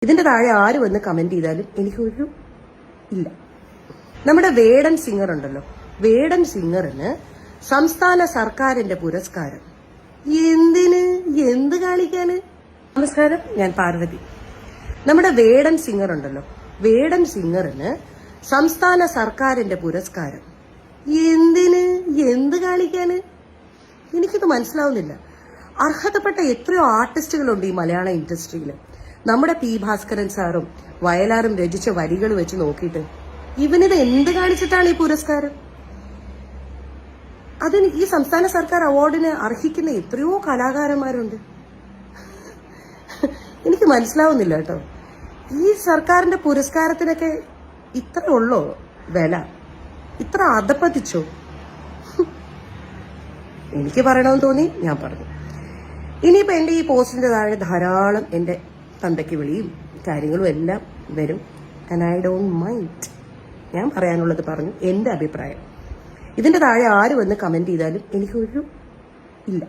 ഇതിന്റെ താഴെ ആര് വന്ന് കമന്റ് ചെയ്താലും എനിക്കൊരു ഇല്ല. നമ്മുടെ വേടൻ സിംഗർ ഉണ്ടല്ലോ, വേടൻ സിംഗറിന് സംസ്ഥാന സർക്കാരിന്റെ പുരസ്കാരം എന്തിന്, എന്ത് കാണിക്കാന്? നമസ്കാരം, ഞാൻ പാർവതി. നമ്മുടെ വേടൻ സിംഗർ ഉണ്ടല്ലോ, വേടൻ സിംഗറിന് സംസ്ഥാന സർക്കാരിന്റെ പുരസ്കാരം എന്തിന്, എന്ത് കാണിക്കാന്? എനിക്കിത് മനസ്സിലാവുന്നില്ല. അർഹതപ്പെട്ട എത്രയോ ആർട്ടിസ്റ്റുകളുണ്ട് ഈ മലയാള ഇൻഡസ്ട്രിയിൽ. നമ്മുടെ പി ഭാസ്കരൻ സാറും വയലാറും രചിച്ച വരികൾ വെച്ച് നോക്കിയിട്ട് ഇവനിത് എന്ത് കാണിച്ചിട്ടാണ് ഈ പുരസ്കാരം? അതിന് ഈ സംസ്ഥാന സർക്കാർ അവാർഡിന് അർഹിക്കുന്ന എത്രയോ കലാകാരന്മാരുണ്ട്. എനിക്ക് മനസ്സിലാവുന്നില്ല കേട്ടോ. ഈ സർക്കാരിന്റെ പുരസ്കാരത്തിനൊക്കെ ഇത്ര ഉള്ളോ വില? ഇത്ര അധപ്പതിച്ചോ? എനിക്ക് പറയണമെന്ന് തോന്നി, ഞാൻ പറഞ്ഞു. ഇനിയിപ്പോ എന്റെ ഈ പോസ്റ്റിന്റെ താഴെ ധാരാളം എന്റെ തന്തയ്ക്ക് വിളിയും കാര്യങ്ങളും എല്ലാം വരും. And I don't mind. ഞാൻ പറയാനുള്ളത് പറഞ്ഞു, എന്റെ അഭിപ്രായം. ഇതിന്റെ താഴെ ആര് വന്ന് കമന്റ് ചെയ്താലും എനിക്കൊരു ഇല്ല.